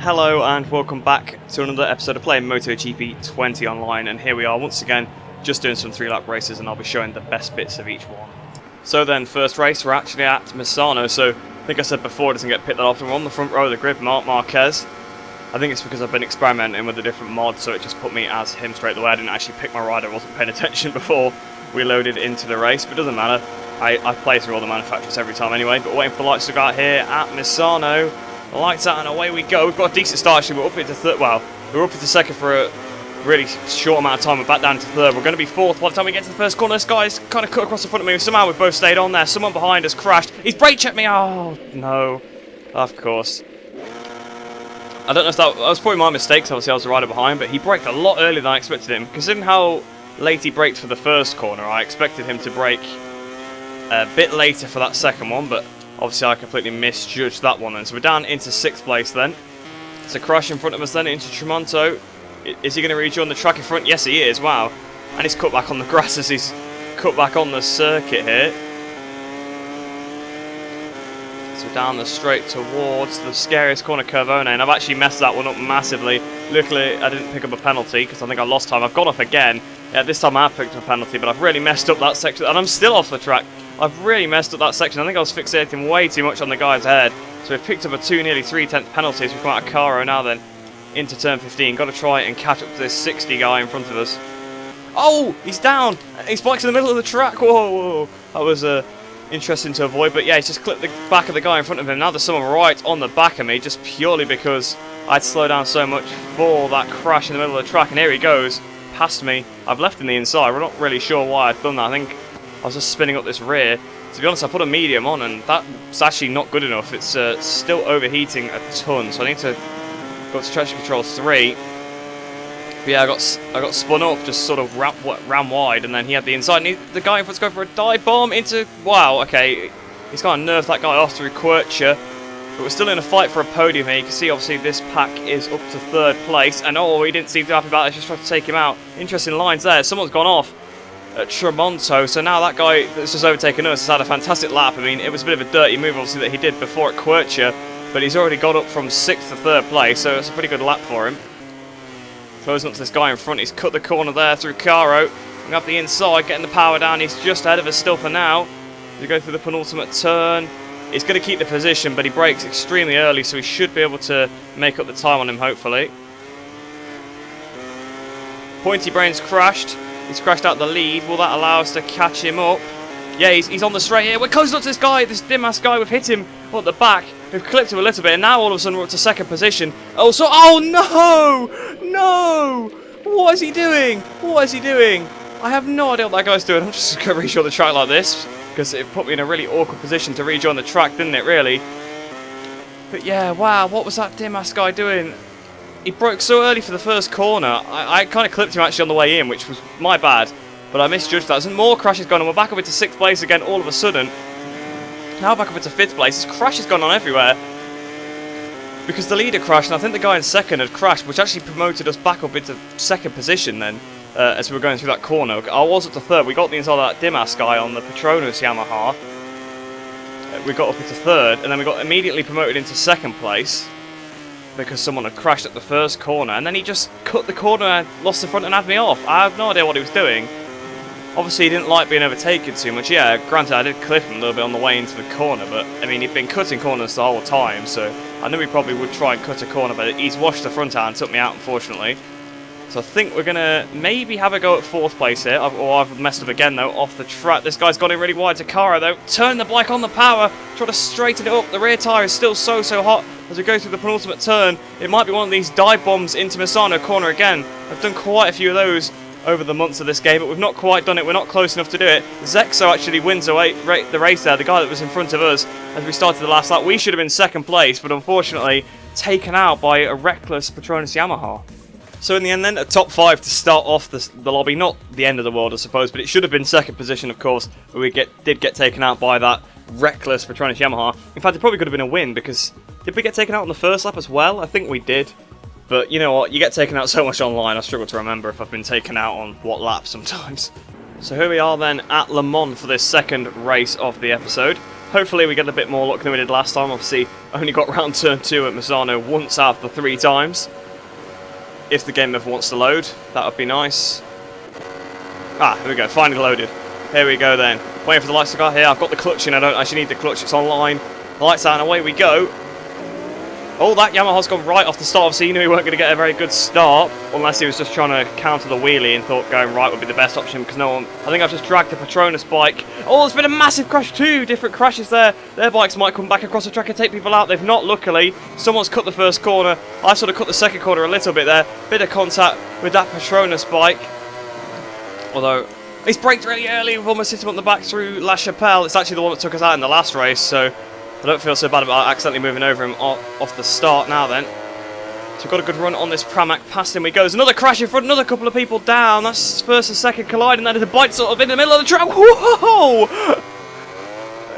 Hello and welcome back to another episode of playing MotoGP 20 online, and here we are once again just doing some 3-lap races, and I'll be showing the best bits of each one. So then, first race, we're actually at Misano. So I think I said before, it doesn't get picked that often. We're on the front row of the grid, Marc Marquez. I think it's because I've been experimenting with a different mod, so it just put me as him straight away. I didn't actually pick my rider, I wasn't paying attention before we loaded into the race, but it doesn't matter. I play through all the manufacturers every time anyway, but waiting for the lights to go out here at Misano. The lights out and away we go. We've got a decent start actually. We're up into third. Well, we're up into second for a really short amount of time. We're back down to third. We're going to be fourth by the time we get to the first corner. This guy's kind of cut across the front of me. Somehow we've both stayed on there. Someone behind us crashed. He's brake checked me. Oh, no. Of course. I don't know if that was probably my mistake, because obviously I was the rider behind, but he braked a lot earlier than I expected him. Considering how late he braked for the first corner, I expected him to brake a bit later for that second one, but obviously I completely misjudged that one then. So we're down into 6th place then. It's a crash in front of us then into Tremonto. Is he going to rejoin the track in front? Yes, he is. Wow. And he's cut back on the grass as he's cut back on the circuit here. So down the straight towards the scariest corner, Curvone, and I've actually messed that one up massively. Luckily, I didn't pick up a penalty because I think I lost time. I've gone off again. Yeah, this time I have picked up a penalty, but I've really messed up that section, and I'm still off the track. I've really messed up that section. I think I was fixating way too much on the guy's head. So we've picked up a nearly 3/10 penalty as we come out of Caro now then into turn 15. Got to try and catch up to this 60 guy in front of us. Oh, he's down. He's bikes in the middle of the track. Whoa. That was interesting to avoid. But yeah, he's just clipped the back of the guy in front of him. Now there's someone right on the back of me, just purely because I'd slowed down so much for that crash in the middle of the track. And here he goes, past me. I've left him the inside. We're not really sure why I've done that. I think I was just spinning up this rear. To be honest, I put a medium on, and that's actually not good enough. It's still overheating a ton, so I need to go to traction control 3. But yeah, I got spun up, just sort of ran wide, and then he had the inside. And the guy in front's going for a dive bomb into... Wow, okay. He's kind of nerfed that guy off through Quercia. But we're still in a fight for a podium here. You can see, obviously, this pack is up to 3rd place. And oh, he didn't seem too happy about it. Just tried to take him out. Interesting lines there. Someone's gone off at Tremonto, so now that guy that's just overtaken us has had a fantastic lap. I mean, it was a bit of a dirty move, obviously, that he did before at Quercia, but he's already got up from 6th to 3rd place, so it's a pretty good lap for him. Closing up to this guy in front, he's cut the corner there through Caro. We have the inside, getting the power down. He's just ahead of us still for now. We go through the penultimate turn. He's going to keep the position, but he brakes extremely early, so he should be able to make up the time on him, hopefully. Pointy Brain's crashed. He's crashed out the lead. Will that allow us to catch him up? Yeah, he's on the straight here. We're close up to this guy, this dim-ass guy. We've hit him at the back. We've clipped him a little bit, and now all of a sudden we're up to 2nd position. Oh, so... Oh, no! No! What is he doing? What is he doing? I have no idea what that guy's doing. I'm just going to rejoin the track like this, because it put me in a really awkward position to rejoin the track, didn't it, really? But yeah, wow, what was that dim-ass guy doing? He broke so early for the first corner. I kind of clipped him actually on the way in, which was my bad. But I misjudged that. There's more crashes going on. We're back up into 6th place again all of a sudden. Now back up into 5th place. This crash has gone on everywhere. Because the leader crashed, and I think the guy in 2nd had crashed, which actually promoted us back up into 2nd position then, as we were going through that corner. I was up to 3rd. We got the inside of that dim-ass guy on the Petronas Yamaha. We got up into 3rd, and then we got immediately promoted into 2nd place, because someone had crashed at the first corner, and then he just cut the corner and lost the front and had me off. I have no idea what he was doing. Obviously he didn't like being overtaken too much. Yeah, granted I did clip him a little bit on the way into the corner, but I mean he'd been cutting corners the whole time, so I knew he probably would try and cut a corner, but he's washed the front out and took me out, unfortunately. So I think we're going to maybe have a go at 4th place here. I've messed up again though, off the track. This guy's got in really wide to Caro though. Turn the bike on the power, try to straighten it up. The rear tyre is still so hot as we go through the penultimate turn. It might be one of these dive bombs into Misano corner again. I've done quite a few of those over the months of this game, but we've not quite done it. We're not close enough to do it. Zexo actually wins the race there, the guy that was in front of us as we started the last lap. We should have been 2nd place, but unfortunately taken out by a reckless Petronas Yamaha. So in the end then, a top 5 to start off the lobby. Not the end of the world, I suppose, but it should have been 2nd position, of course, but we did get taken out by that reckless Petronas Yamaha. In fact, it probably could have been a win, because did we get taken out on the first lap as well? I think we did. But you know what, you get taken out so much online, I struggle to remember if I've been taken out on what lap sometimes. So here we are then at Le Mans for this 2nd race of the episode. Hopefully we get a bit more luck than we did last time. Obviously, only got round turn 2 at Misano once out of the 3 times. If the game ever wants to load, that would be nice. Ah, here we go, finally loaded. Here we go then. Waiting for the lights to go out here. I've got the clutch in, I don't actually need the clutch, it's online. The lights out and away we go. Oh, that Yamaha's gone right off the start. Obviously, he knew he weren't going to get a very good start, unless he was just trying to counter the wheelie and thought going right would be the best option, because no one... I think I've just dragged the Petronas bike. Oh, there's been a massive crash. 2 different crashes there. Their bikes might come back across the track and take people out. They've not, luckily. Someone's cut the first corner. I sort of cut the second corner a little bit there. Bit of contact with that Petronas bike. Although, he's braked really early. We've almost hit him on the back through La Chapelle. It's actually the one that took us out in the last race, so... I don't feel so bad about accidentally moving over him off the start now then. So we've got a good run on this Pramac. Past him we go. There's another crash in front, another couple of people down. That's first and second colliding. That is a bike sort of in the middle of the track. Whoa!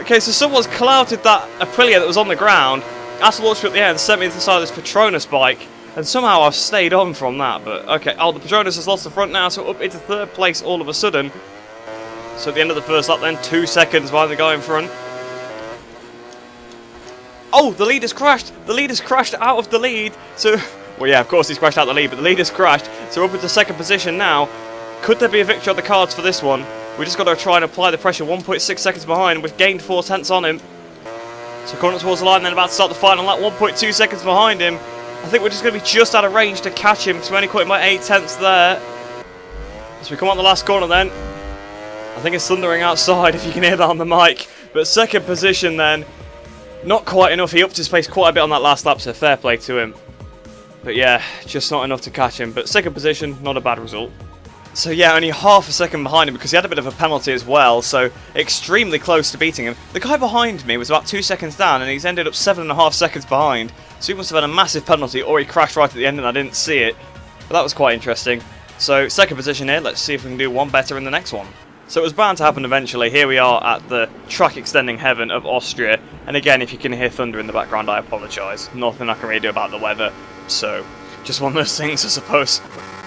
Okay, so someone's clouted that Aprilia that was on the ground. That's launched me up the air and sent me into the side of this Petronas bike. And somehow I've stayed on from that. But okay, oh, the Petronas has lost the front now, so up into 3rd place all of a sudden. So at the end of the first lap then, 2 seconds behind the guy in front. Oh, the lead has crashed. The lead has crashed out of the lead. So, well, yeah, of course he's crashed out of the lead, but the lead has crashed. So we're up into 2nd position now. Could there be a victory on the cards for this one? We just got to try and apply the pressure. 1.6 seconds behind. We've gained 4 tenths on him. So coming up towards the line, then about to start the final lap. 1.2 seconds behind him. I think we're just going to be just out of range to catch him. So we only caught him by 8 tenths there. As we come on the last corner then. I think it's thundering outside if you can hear that on the mic. But 2nd position then. Not quite enough. He upped his pace quite a bit on that last lap, so fair play to him. But yeah, just not enough to catch him. But 2nd position, not a bad result. So yeah, only half a second behind him because he had a bit of a penalty as well, so extremely close to beating him. The guy behind me was about 2 seconds down and he's ended up 7.5 seconds behind. So he must have had a massive penalty or he crashed right at the end and I didn't see it. But that was quite interesting. So 2nd position here, let's see if we can do one better in the next one. So it was bound to happen eventually. Here we are at the track extending heaven of Austria. And again, if you can hear thunder in the background, I apologise. Nothing I can really do about the weather. So, just one of those things, I suppose.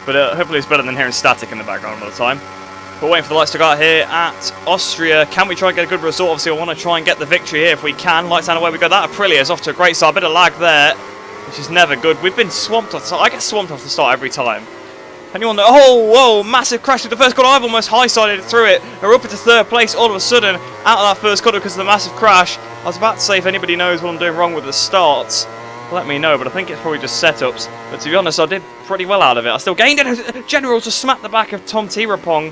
But hopefully it's better than hearing static in the background all the time. We're waiting for the lights to go out here at Austria. Can we try and get a good result? Obviously, I want to try and get the victory here if we can. Lights down away we go. That Aprilia is off to a great start. A bit of lag there, which is never good. We've been swamped off the start. I get swamped off the start every time. Anyone know? Oh, whoa, massive crash with the first corner. I've almost high-sided through it. We're up into 3rd place all of a sudden out of that first corner because of the massive crash. I was about to say if anybody knows what I'm doing wrong with the starts, let me know, but I think it's probably just setups. But to be honest, I did pretty well out of it. I still gained it. General just smacked the back of Tom Tirapong,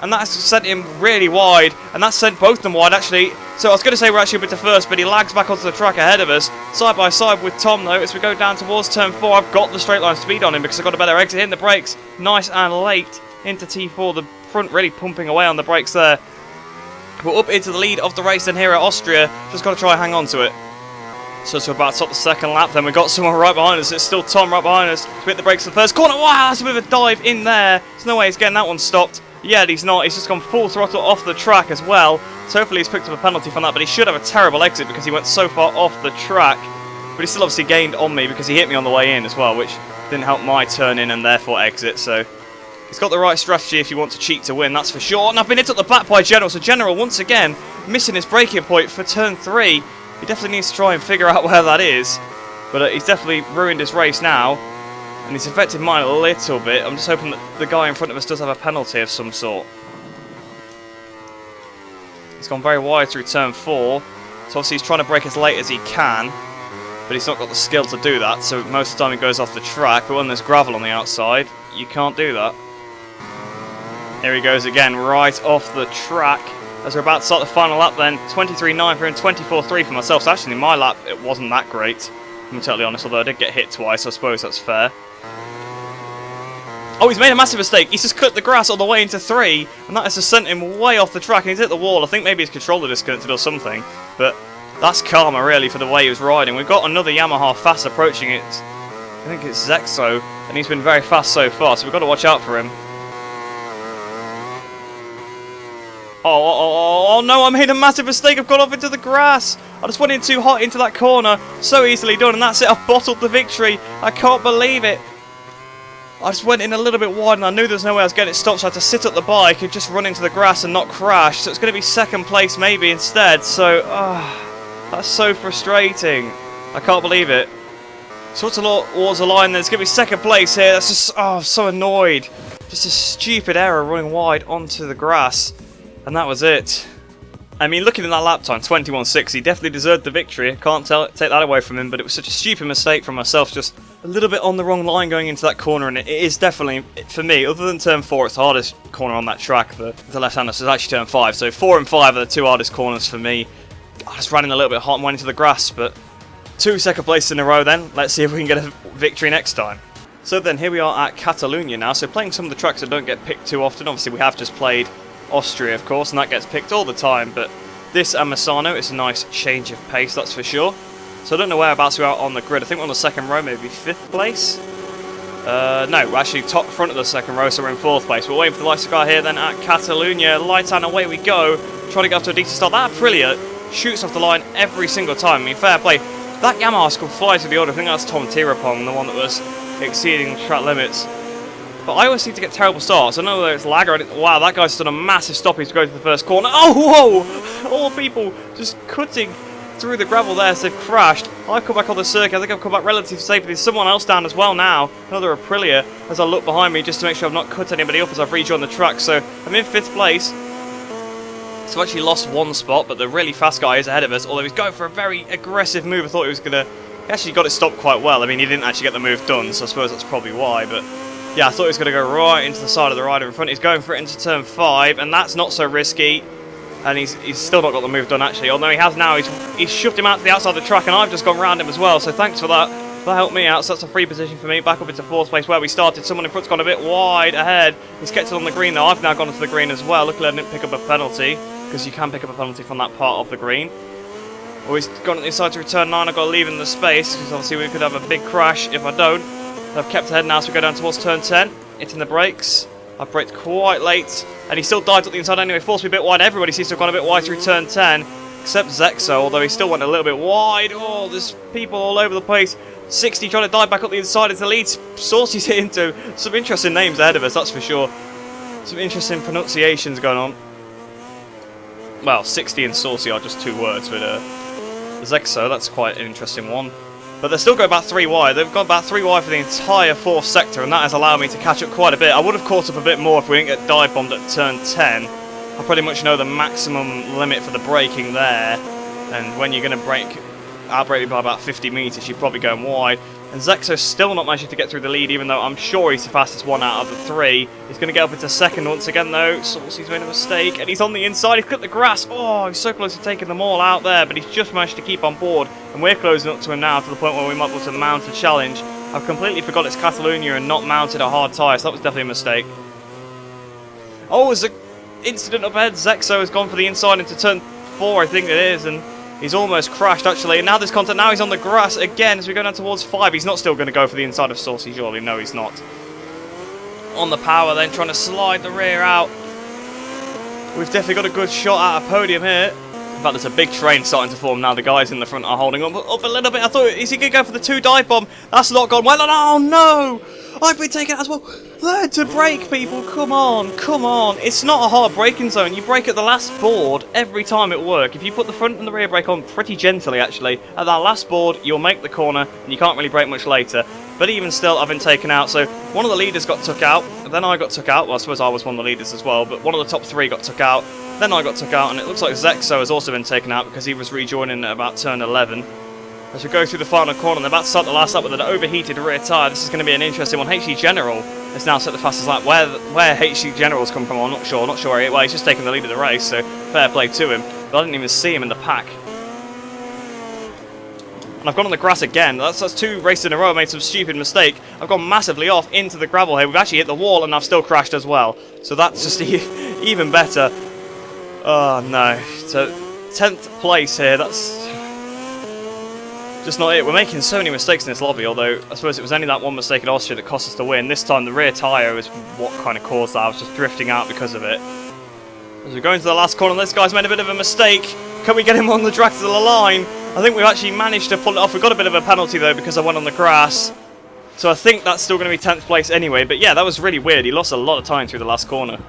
and that's sent him really wide, and that sent both of them wide actually. So I was going to say we're actually up into 1st, but he lags back onto the track ahead of us. Side by side with Tom though, as we go down towards turn 4. I've got the straight line speed on him because I've got a better exit. Hitting the brakes nice and late into T4. The front really pumping away on the brakes there. We're up into the lead of the race then here at Austria. Just got to try and hang on to it. So we're about to stop the 2nd lap. Then we've got someone right behind us. It's still Tom right behind us. To hit the brakes for the first corner. Wow, that's a bit of a dive in there. There's no way he's getting that one stopped. Yeah, he's not. He's just gone full throttle off the track as well. So hopefully he's picked up a penalty from that, but he should have a terrible exit because he went so far off the track. But he still obviously gained on me because he hit me on the way in as well, which didn't help my turn in and therefore exit. So he's got the right strategy if you want to cheat to win, that's for sure. And I've been hit at the back by General. So General, once again, missing his braking point for turn 3. He definitely needs to try and figure out where that is. But he's definitely ruined his race now. And he's affected mine a little bit. I'm just hoping that the guy in front of us does have a penalty of some sort. He's gone very wide through turn 4. So obviously he's trying to brake as late as he can. But he's not got the skill to do that. So most of the time he goes off the track. But when there's gravel on the outside, you can't do that. Here he goes again, right off the track. As we're about to start the final lap then. 23.9 for him, 24.3 for myself. So actually my lap, it wasn't that great. I'm totally honest, although I did get hit twice, I suppose that's fair. Oh, he's made a massive mistake. He's just cut the grass all the way into 3, and that has just sent him way off the track, and he's hit the wall. I think maybe his controller disconnected or something, but that's karma, really, for the way he was riding. We've got another Yamaha fast approaching it. I think it's Zexo, and he's been very fast so far, so we've got to watch out for him. Oh no, I made a massive mistake. I've gone off into the grass. I just went in too hot into that corner. So easily done, and that's it. I've bottled the victory. I can't believe it. I just went in a little bit wide and I knew there was no way I was getting it stopped, so I had to sit up the bike and just run into the grass and not crash. So it's going to be second place maybe instead. So, that's so frustrating. I can't believe it. So what's towards the line, there's going to be second place here. That's just, I'm so annoyed. Just a stupid error running wide onto the grass. And that was it. I mean, looking at that lap time, 21.6, he definitely deserved the victory. Can't take that away from him, but it was such a stupid mistake from myself, just a little bit on the wrong line going into that corner, and it is definitely, for me, other than turn 4, it's the hardest corner on that track, the left-hander, so it's actually turn 5. So 4 and 5 are the two hardest corners for me. I just ran in a little bit hot and went into the grass, but 2 second places in a row then. Let's see if we can get a victory next time. So then, here we are at Catalunya now, so playing some of the tracks that don't get picked too often. Obviously, we have just played Austria, of course, and that gets picked all the time, but this and Misano, it's a nice change of pace, that's for sure. So I don't know whereabouts we are on the grid. I think we're on the second row, maybe 5th place. No, we're actually top front of the second row, so we're in 4th place. We're waiting for the lights to go out here then at Catalunya. Lights and away we go. Trying to get off to a decent start. That Aprilia shoots off the line every single time. I mean, fair play. That Yamaha could fly to the order. I think that's Tom Tirapong, the one that was exceeding track limits. But I always seem to get terrible starts. I don't know whether it's lag or anything. Wow, that guy's done a massive stoppage to go to the first corner. Oh, whoa! All people just cutting through the gravel there, so they've crashed. I've come back on the circuit. I think I've come back relatively safely. There's someone else down as well now. Another Aprilia, as I look behind me just to make sure I've not cut anybody up as I've rejoined the track. So I'm in 5th place. So I've actually lost 1 spot, but the really fast guy is ahead of us. Although he's going for a very aggressive move. I thought he was going to... He actually got it stopped quite well. I mean, he didn't actually get the move done, so I suppose that's probably why. But yeah, I thought he was going to go right into the side of the rider in front. He's going for it into turn 5, and that's not so risky. And he's still not got the move done, actually. Although he has now, he's shoved him out to the outside of the track, and I've just gone round him as well. So thanks for that. That helped me out. So that's a free position for me. Back up into 4th place where we started. Someone in front's gone a bit wide ahead. He's kept it on the green, though. I've now gone into the green as well. Luckily, I didn't pick up a penalty, because you can pick up a penalty from that part of the green. Oh, he's gone on the inside to return 9. I've got to leave in the space, because obviously we could have a big crash if I don't. I've kept ahead now, so we go down towards turn 10. Hitting the brakes. I've braked quite late, and he still dived up the inside anyway. Forced me a bit wide. Everybody seems to have gone a bit wide through turn 10, except Zexo, although he still went a little bit wide. Oh, there's people all over the place. 60 trying to dive back up the inside into the lead. Saucy's hit into some interesting names ahead of us, that's for sure. Some interesting pronunciations going on. Well, 60 and Saucy are just 2 words, but Zexo, that's quite an interesting one. But they're still going about 3 wide. They've gone about 3 wide for the entire 4th sector, and that has allowed me to catch up quite a bit. I would have caught up a bit more if we didn't get dive bombed at turn 10. I pretty much know the maximum limit for the braking there, and when you're going to brake, outbrake me by about 50 metres, you're probably going wide. And Zexo's still not managing to get through the lead, even though I'm sure he's the fastest one out of the 3. He's going to get up into 2nd once again, though. Saucy's made a mistake, and he's on the inside. He's cut the grass. Oh, he's so close to taking them all out there, but he's just managed to keep on board. And we're closing up to him now to the point where we might be able to mount a challenge. I've completely forgot it's Catalunya and not mounted a hard tyre, so that was definitely a mistake. Oh, there's an incident up ahead. Zexo has gone for the inside into turn 4, I think it is, and he's almost crashed, actually. And now there's contact. Now he's on the grass again as we go down towards 5. He's not still going to go for the inside of Saucy, surely. No, he's not. On the power, then, trying to slide the rear out. We've definitely got a good shot at a podium here. In fact, there's a big train starting to form now. The guys in the front are holding up a little bit. I thought, is he going to go for the 2 dive bomb? That's not gone well. Oh, no! I've been taken out as well. Learn to brake, people. Come on, come on. It's not a hard braking zone. You brake at the last board every time it works. If you put the front and the rear brake on pretty gently, actually, at that last board, you'll make the corner, and you can't really brake much later. But even still, I've been taken out. So one of the leaders got took out. Then I got took out. Well, I suppose I was one of the leaders as well. But one of the top 3 got took out. Then I got took out, and it looks like Zexo has also been taken out because he was rejoining at about turn 11. As we go through the final corner, they're about to start the last lap with an overheated rear tyre. This is going to be an interesting one. HC General has now set the fastest lap. Where HC General's come from, I'm not sure. Well, he's just taking the lead of the race, so fair play to him. But I didn't even see him in the pack. And I've gone on the grass again. That's 2 races in a row. I made some stupid mistake. I've gone massively off into the gravel here. We've actually hit the wall, and I've still crashed as well. So that's just even better. Oh, no. So 10th place here. That's just not it. We're making so many mistakes in this lobby, although I suppose it was only that one mistake at Austria that cost us the win. This time the rear tyre is what kind of caused that. I was just drifting out because of it. As we go into the last corner, this guy's made a bit of a mistake. Can we get him on the track to the line? I think we've actually managed to pull it off. We got a bit of a penalty though because I went on the grass. So I think that's still going to be 10th place anyway. But yeah, that was really weird. He lost a lot of time through the last corner.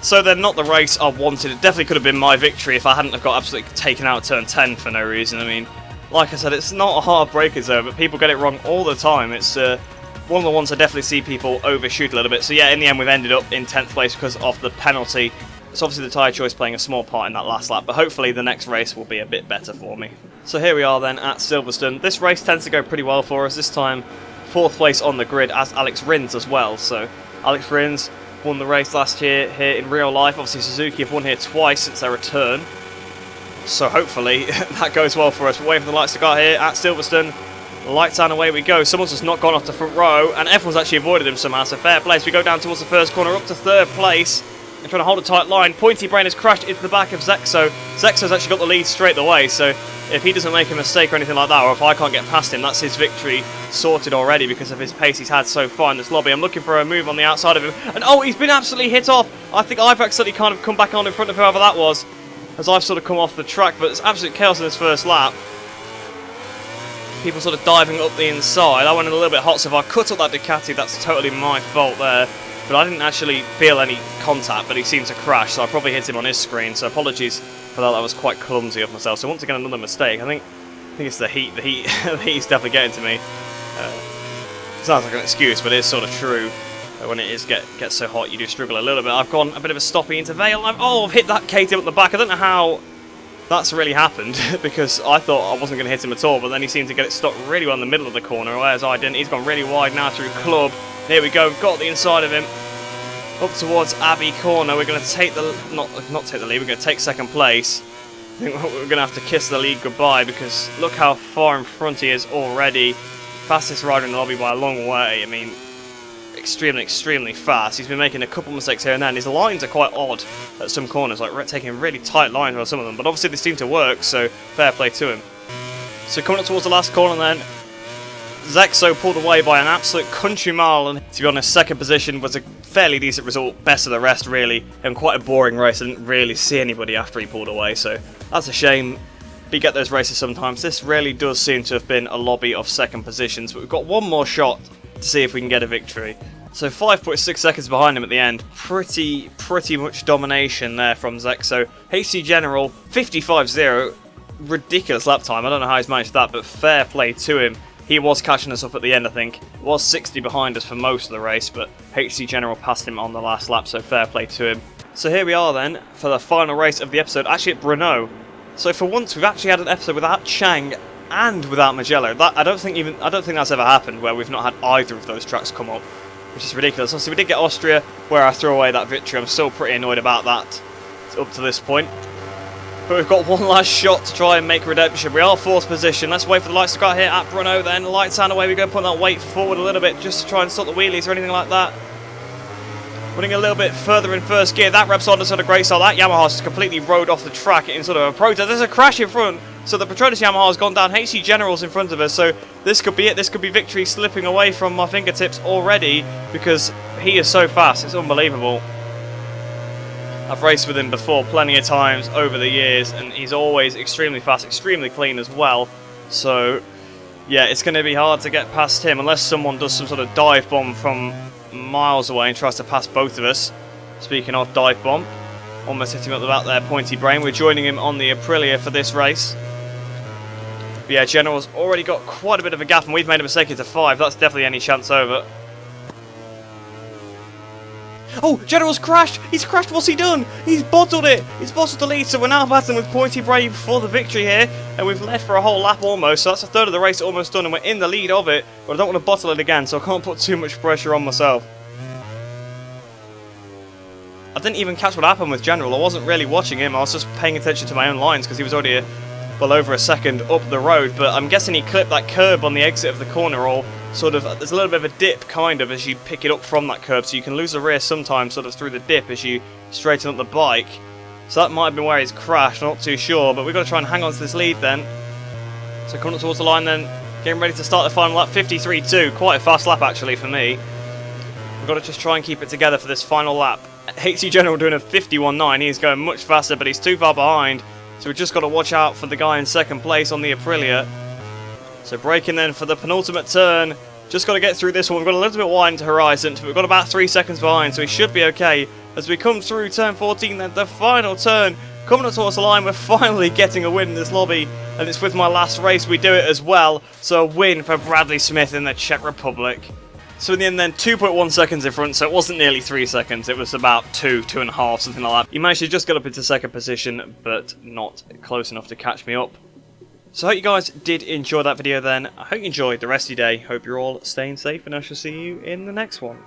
So then, not the race I wanted. It definitely could have been my victory if I hadn't have got absolutely taken out turn 10 for no reason. I mean, like I said, it's not a hard breaker zone, but people get it wrong all the time. It's one of the ones I definitely see people overshoot a little bit. So yeah, in the end we've ended up in 10th place because of the penalty. It's obviously the tyre choice playing a small part in that last lap, but hopefully the next race will be a bit better for me. So here we are then at Silverstone. This race tends to go pretty well for us. This time 4th place on the grid as Alex Rins as well. So Alex Rins won the race last year here in real life. Obviously Suzuki have won here twice since their return. So hopefully that goes well for us. We're waiting for the lights to go out here at Silverstone. Lights on, away we go. Someone's just not gone off the front row, and everyone's actually avoided him somehow, so fair play. So we go down towards the first corner, up to 3rd place, and trying to hold a tight line. Pointy Brain has crashed into the back of Zexo. Zexo's actually got the lead straight away, so if he doesn't make a mistake or anything like that, or if I can't get past him, that's his victory sorted already because of his pace he's had so far in this lobby. I'm looking for a move on the outside of him, and oh, he's been absolutely hit off. I think I've accidentally kind of come back on in front of whoever that was, as I've sort of come off the track, but it's absolute chaos in this first lap. People sort of diving up the inside. I went in a little bit hot, so if I cut up that Ducati, that's totally my fault there. But I didn't actually feel any contact, but he seemed to crash, so I probably hit him on his screen, so apologies for that. That was quite clumsy of myself. So once again, another mistake. I think it's the heat. The heat's definitely getting to me. Sounds like an excuse, but it is sort of true. When it is gets so hot, you do struggle a little bit. I've gone a bit of a stoppy into Vale. I've hit that KTM at the back. I don't know how that's really happened, because I thought I wasn't going to hit him at all, but then he seemed to get it stopped really well in the middle of the corner, whereas I didn't. He's gone really wide now through Club. Here we go, got the inside of him. Up towards Abbey Corner. We're going to take the... Not take the lead, we're going to take 2nd place. I think we're going to have to kiss the lead goodbye, because look how far in front he is already. Fastest rider in the lobby by a long way. I mean, extremely fast. He's been making a couple mistakes here and there, and his lines are quite odd at some corners, like taking really tight lines on some of them, but obviously they seem to work, so fair play to him. So coming up towards the last corner then, Zexo pulled away by an absolute country mile, and to be honest, 2nd position was a fairly decent result, best of the rest really, and quite a boring race. I didn't really see anybody after he pulled away, so that's a shame. You get those races sometimes. This really does seem to have been a lobby of 2nd positions, but we've got one more shot to see if we can get a victory. So 5.6 seconds behind him at the end. Pretty much domination there from Zexo. HC General 55.0, ridiculous lap time. I don't know how he's managed that, but fair play to him. He was catching us up at the end, I think. Was 60 behind us for most of the race, but HC General passed him on the last lap, so fair play to him. So here we are then for the final race of the episode, actually at Brno. So for once we've actually had an episode without Chang and without Mugello. I don't think that's ever happened where we've not had either of those tracks come up, which is ridiculous. Obviously we did get Austria where I threw away that victory. I'm still pretty annoyed about that up to this point. But we've got one last shot to try and make redemption. We are 4th position. Let's wait for the lights to go out here at Brno then. Lights on, away we go. Put that weight forward a little bit just to try and stop the wheelies or anything like that. Running a little bit further in 1st gear. That Repsol has had a great start. That Yamaha just completely rode off the track in sort of a protest. There's a crash in front. So the Petronas Yamaha has gone down. HC General's in front of us. So this could be it. This could be victory slipping away from my fingertips already, because he is so fast. It's unbelievable. I've raced with him before plenty of times over the years, and he's always extremely fast, extremely clean as well. So yeah, it's going to be hard to get past him unless someone does some sort of dive bomb from miles away and tries to pass both of us. Speaking of dive bomb, almost hit him at the back there, Pointy Brain. We're joining him on the Aprilia for this race. But yeah, General's already got quite a bit of a gap, and we've made a mistake into 5. That's definitely any chance over. Oh, General's crashed! He's crashed, what's he done? He's bottled it! He's bottled the lead, so we're now battling with Pointy Brain for the victory here, and we've led for a whole lap almost, so that's a third of the race almost done, and we're in the lead of it, but I don't want to bottle it again, so I can't put too much pressure on myself. I didn't even catch what happened with General. I wasn't really watching him, I was just paying attention to my own lines, because he was already well over a second up the road, but I'm guessing he clipped that curb on the exit of the corner, or sort of, there's a little bit of a dip kind of as you pick it up from that curb, so you can lose the rear sometimes sort of through the dip as you straighten up the bike. So that might have been where he's crashed, I'm not too sure, but we've got to try and hang on to this lead then. So coming up towards the line then, getting ready to start the final lap, 53.2, quite a fast lap actually for me. We've got to just try and keep it together for this final lap. HC General doing a 51.9, he's going much faster, but he's too far behind, so we've just got to watch out for the guy in 2nd place on the Aprilia. So braking then for the penultimate turn, Just got to get through this one. We've got a little bit wide into horizon, but we've got about 3 seconds behind, so we should be okay. As we come through turn 14, then the final turn, coming up towards the line, we're finally getting a win in this lobby, and it's with my last race we do it as well. So a win for Bradley Smith in the Czech Republic. So in the end then, 2.1 seconds in front, so it wasn't nearly 3 seconds, it was about 2.5, something like that. He managed to just get up into second position, but not close enough to catch me up. So I hope you guys did enjoy that video then. I hope you enjoyed the rest of your day. Hope you're all staying safe, and I shall see you in the next one.